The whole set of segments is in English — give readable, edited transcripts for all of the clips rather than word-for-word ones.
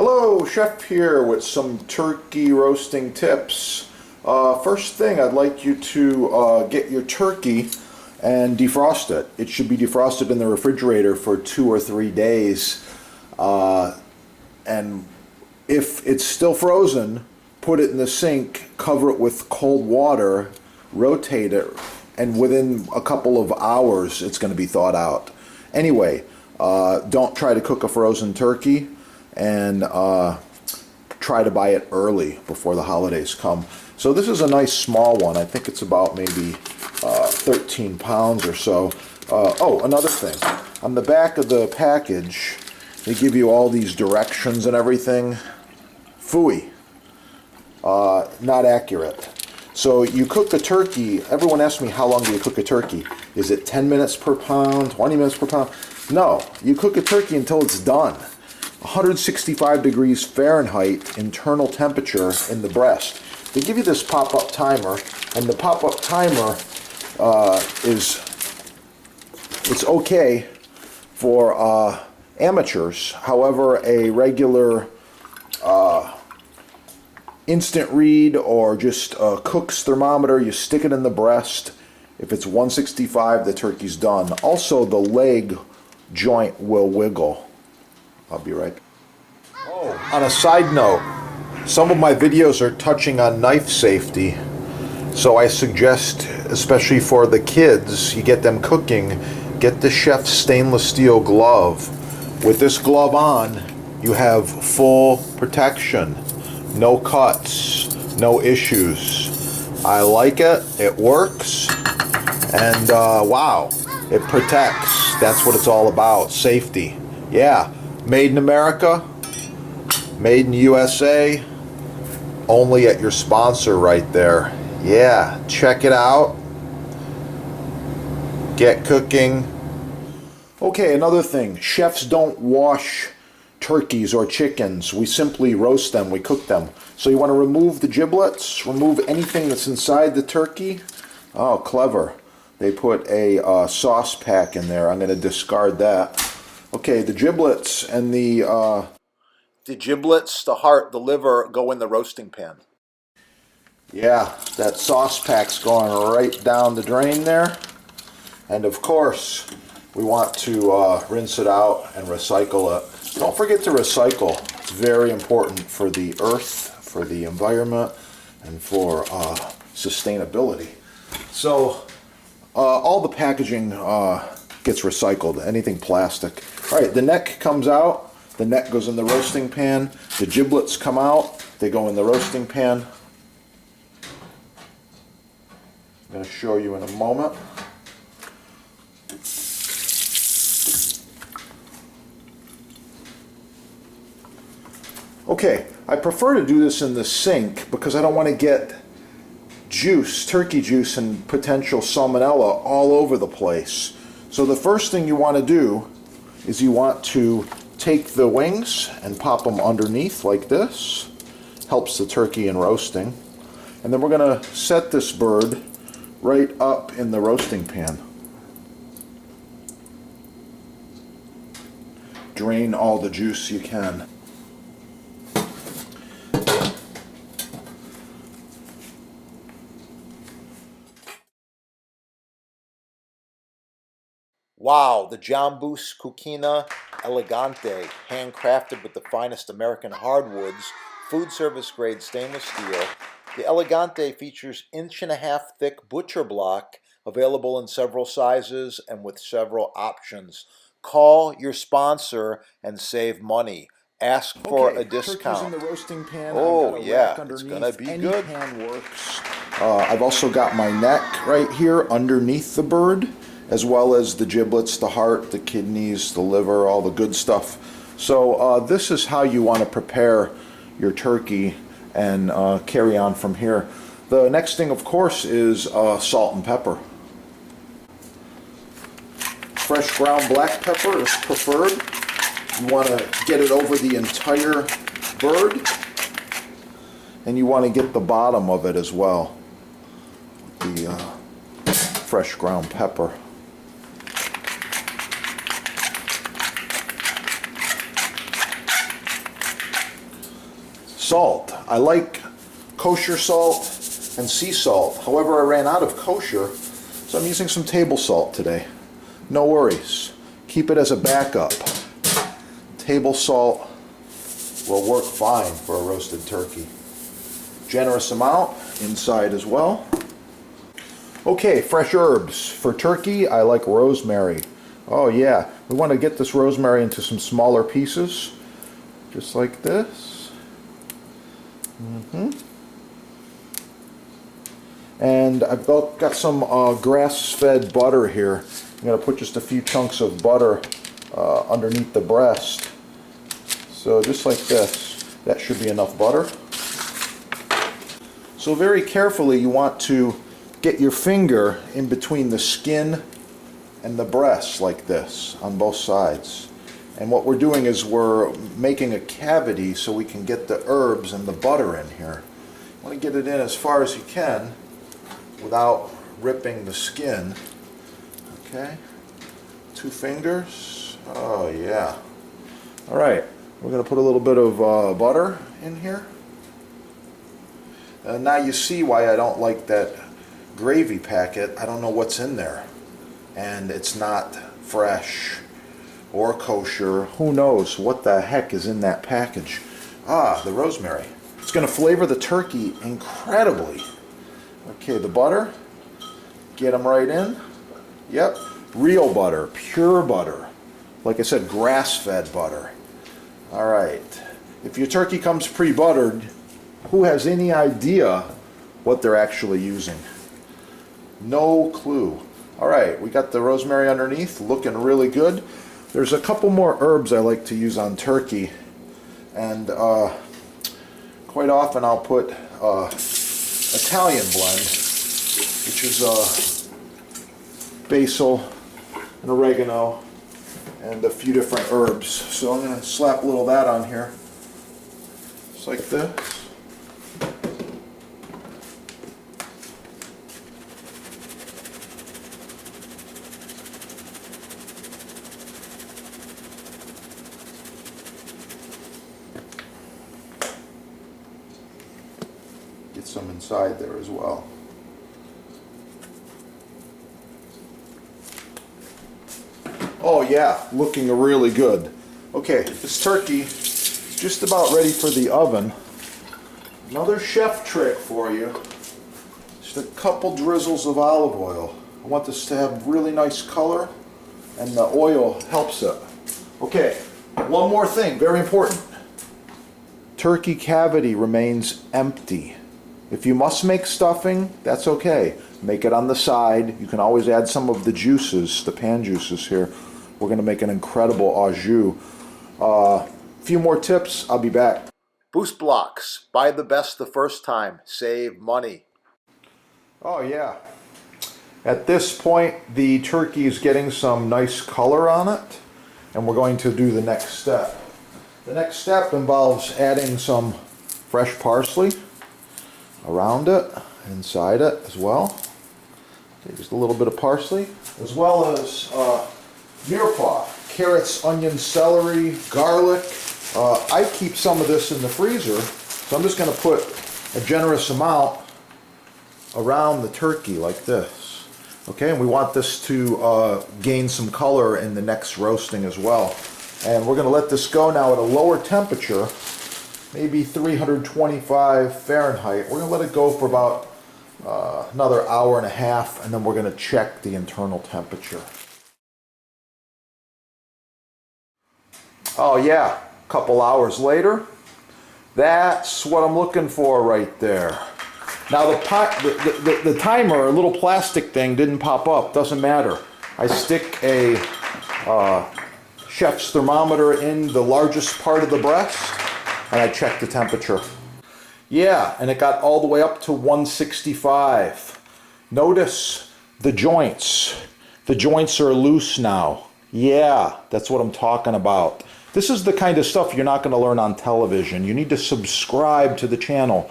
Hello, Chef here with some turkey roasting tips. First thing, I'd like you to get your turkey and defrost it. It should be defrosted in the refrigerator for 2 or 3 days. And if it's still frozen, put it in the sink, cover it with cold water, rotate it, and within a couple of hours it's going to be thawed out. Anyway, don't try to cook a frozen turkey, and try to buy it early before the holidays come. So this is a nice small one. I think it's about maybe 13 pounds or so. Oh, another thing. On the back of the package, they give you all these directions and everything. Phooey. Not accurate. So you cook the turkey. Everyone asks me, how long do you cook a turkey? Is it 10 minutes per pound, 20 minutes per pound? No, you cook a turkey until it's done. 165 degrees Fahrenheit internal temperature in the breast. They give you this pop-up timer, and the pop-up timer it's okay for amateurs. However, a regular instant read or just a cook's thermometer, you stick it in the breast. If it's 165, the turkey's done. Also, the leg joint will wiggle. I'll be right back. Oh, on a side note, some of my videos are touching on knife safety, so I suggest, especially for the kids, you get them cooking, get the chef's stainless steel glove. With this glove on, you have full protection, no cuts, no issues. I like it, it works, and wow, it protects. That's what it's all about, safety. Yeah. Made in America, made in USA, only at your sponsor right there. Yeah, check it out. Get cooking. Okay, another thing. Chefs don't wash turkeys or chickens. We simply roast them, we cook them. So you want to remove the giblets, remove anything that's inside the turkey. Oh, clever. They put a sauce pack in there. I'm going to discard that. Okay, the giblets and the giblets, the heart, the liver go in the roasting pan. Yeah, that sauce pack's going right down the drain there. And of course, we want to rinse it out and recycle it. Don't forget to recycle. It's very important for the earth, for the environment, and for sustainability. So all the packaging gets recycled, anything plastic. All right, the neck comes out, the neck goes in the roasting pan, the giblets come out, they go in the roasting pan. I'm going to show you in a moment. Okay, I prefer to do this in the sink because I don't want to get juice, turkey juice, and potential salmonella all over the place. So the first thing you want to do is you want to take the wings and pop them underneath like this. Helps the turkey in roasting. And then we're going to set this bird right up in the roasting pan. Drain all the juice you can. Wow, the Jambus Cucina Elegante, handcrafted with the finest American hardwoods, food service grade stainless steel. The Elegante features 1.5-inch thick butcher block, available in several sizes and with several options. Call your sponsor and save money. Ask for a discount. Turkey's in the roasting pan. Oh yeah, it's gonna be good. Any pan works. I've also got my neck right here underneath the bird, as well as the giblets, the heart, the kidneys, the liver, all the good stuff. So this is how you want to prepare your turkey and carry on from here. The next thing, of course, is salt and pepper. Fresh ground black pepper is preferred. You want to get it over the entire bird, and you want to get the bottom of it as well. The fresh ground pepper. salt. I like kosher salt and sea salt. However, I ran out of kosher, so I'm using some table salt today. No worries. Keep it as a backup. Table salt will work fine for a roasted turkey. Generous amount inside as well. Okay, fresh herbs. For turkey, I like rosemary. Oh yeah, we want to get this rosemary into some smaller pieces, just like this. And I've got some grass-fed butter here. I'm going to put just a few chunks of butter underneath the breast. So just like this. That should be enough butter. So very carefully you want to get your finger in between the skin and the breast like this on both sides. And what we're doing is we're making a cavity so we can get the herbs and the butter in here. You want to get it in as far as you can without ripping the skin. Okay, 2 fingers. Oh yeah. All right, we're going to put a little bit of butter in here. Now you see why I don't like that gravy packet. I don't know what's in there, and it's not fresh or kosher. Who knows what the heck is in that package? Ah, the rosemary. It's going to flavor the turkey incredibly. Okay, the butter. Get them right in. Yep, real butter, pure butter. Like I said, grass-fed butter. All right. If your turkey comes pre-buttered, who has any idea what they're actually using? No clue. All right, we got the rosemary underneath, looking really good. There's a couple more herbs I like to use on turkey, and quite often I'll put Italian blend, which is basil and oregano and a few different herbs. So I'm going to slap a little of that on here, just like this. Get some inside there as well. Oh yeah, looking really good. Okay, this turkey is just about ready for the oven. Another chef trick for you. Just a couple drizzles of olive oil. I want this to have really nice color, and the oil helps it. Okay, one more thing, very important. Turkey cavity remains empty. If you must make stuffing, that's okay. Make it on the side. You can always add some of the juices, the pan juices here. We're going to make an incredible au jus. Few more tips, I'll be back. Boost blocks. Buy the best the first time. Save money. Oh yeah. At this point, the turkey is getting some nice color on it, and we're going to do the next step. The next step involves adding some fresh parsley around it, inside it as well. Okay, just a little bit of parsley, as well as mirepoix, carrots, onions, celery, garlic. I keep some of this in the freezer, so I'm just going to put a generous amount around the turkey like this. Okay, and we want this to gain some color in the next roasting as well. And we're going to let this go now at a lower temperature, maybe 325 Fahrenheit. We're going to let it go for about another hour and a half, and then we're going to check the internal temperature. Oh yeah, a couple hours later. That's what I'm looking for right there. Now the timer, a little plastic thing, didn't pop up. Doesn't matter. I stick a chef's thermometer in the largest part of the breast, and I check the temperature. Yeah, and it got all the way up to 165. Notice the joints. The joints are loose now. Yeah, that's what I'm talking about. This is the kind of stuff you're not going to learn on television. You need to subscribe to the channel.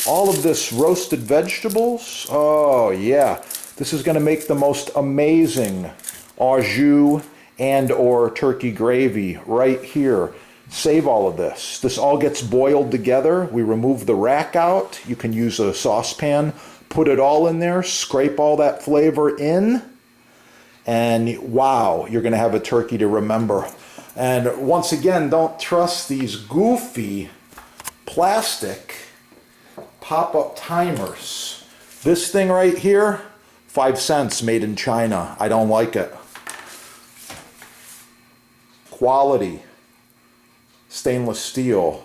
All of this roasted vegetables, oh yeah. This is going to make the most amazing au jus and or turkey gravy right here. save all of this. This all gets boiled together. We remove the rack out. You can use a saucepan, put it all in there, scrape all that flavor in, and wow, you're going to have a turkey to remember. And once again, don't trust these goofy plastic pop-up timers. This thing right here, 5 cents, made in China. I don't like it. Quality, stainless steel,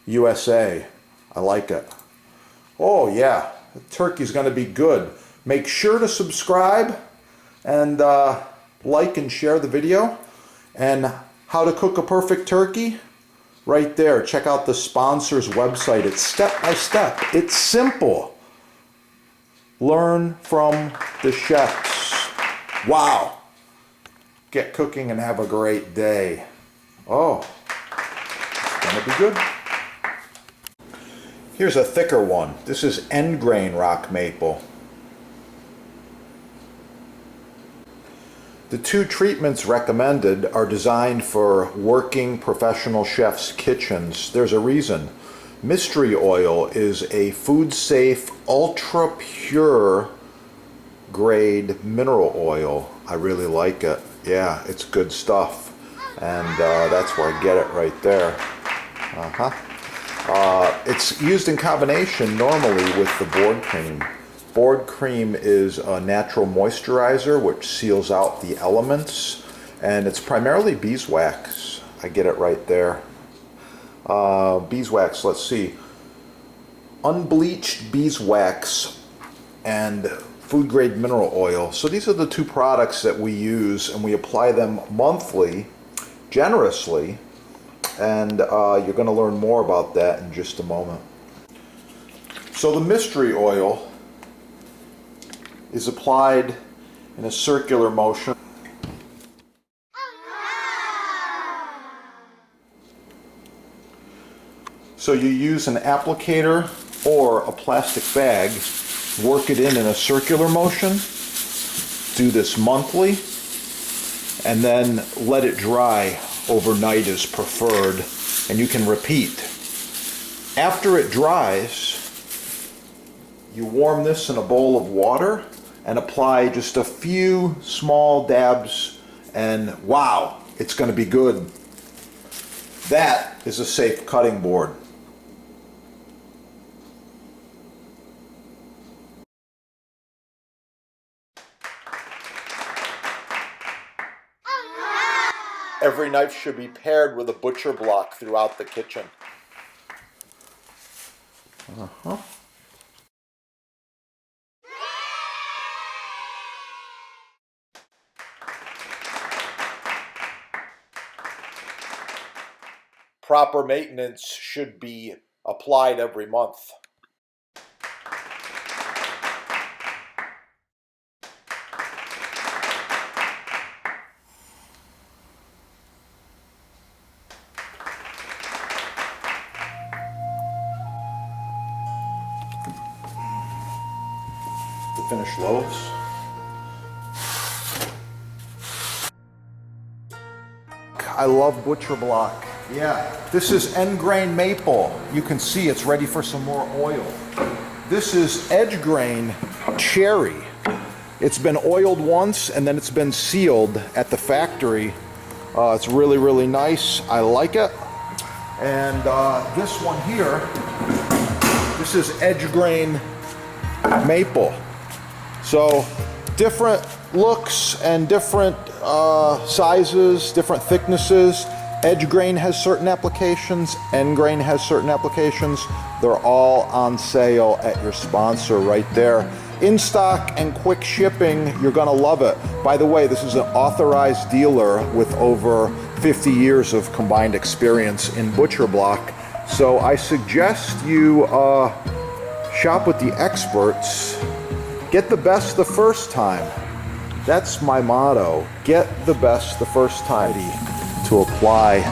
USA. I like it. Oh yeah, the turkey's gonna be good. Make sure to subscribe and like and share the video. And how to cook a perfect turkey, right there. Check out the sponsor's website. It's step by step. It's simple. Learn from the chefs. Wow. Get cooking and have a great day. Oh, it's gonna be good. Here's a thicker one. This is end grain rock maple. The 2 treatments recommended are designed for working professional chefs' kitchens. There's a reason. Mystery oil is a food-safe, ultra-pure grade mineral oil. I really like it. Yeah, it's good stuff. And that's where I get it right there. It's used in combination normally with the board cream. Board cream is a natural moisturizer which seals out the elements, and it's primarily beeswax. I get it right there. Beeswax, let's see. Unbleached beeswax and food grade mineral oil. So these are the 2 products that we use, and we apply them monthly, generously, and you're going to learn more about that in just a moment. So the mystery oil is applied in a circular motion. So you use an applicator or a plastic bag, work it in a circular motion, do this monthly, and then let it dry overnight is preferred, and you can repeat. After it dries, you warm this in a bowl of water and apply just a few small dabs, and wow, it's going to be good. That is a safe cutting board. Every knife should be paired with a butcher block throughout the kitchen. Proper maintenance should be applied every month. The finished loaves. I love butcher block. Yeah, this is end grain maple. You can see it's ready for some more oil. This is edge grain cherry. It's been oiled once and then it's been sealed at the factory. It's really, really nice. I like it. And this one here, this is edge grain maple. So different looks and different sizes, different thicknesses. Edge grain has certain applications, end grain has certain applications. They're all on sale at your sponsor right there. In stock and quick shipping, you're gonna love it. By the way, this is an authorized dealer with over 50 years of combined experience in butcher block. So I suggest you shop with the experts. Get the best the first time. That's my motto. Get the best the first time. To apply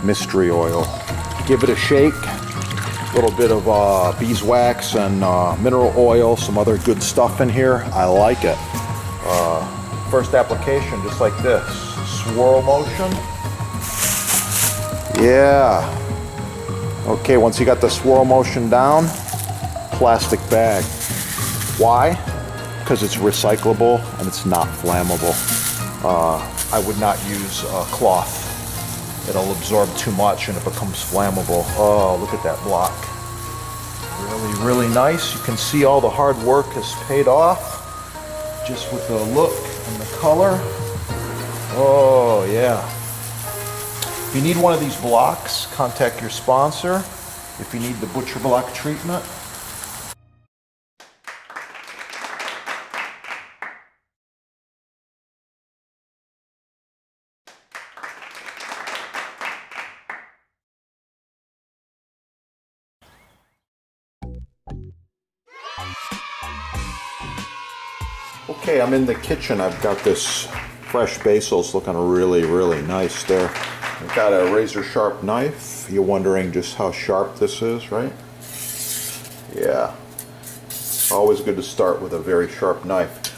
mystery oil. Give it a shake. A little bit of beeswax and mineral oil, some other good stuff in here. I like it. First application, just like this. Swirl motion. Yeah. Okay, once you got the swirl motion down, plastic bag. Why? Because it's recyclable and it's not flammable. I would not use cloth. It'll absorb too much and it becomes flammable. Oh, look at that block. Really, really nice. You can see all the hard work has paid off just with the look and the color. Oh, yeah. If you need one of these blocks, contact your sponsor. If you need the butcher block treatment. Okay, I'm in the kitchen. I've got this fresh basil's looking really, really nice there. I've got a razor sharp knife. You're wondering just how sharp this is, right? Yeah. Always good to start with a very sharp knife.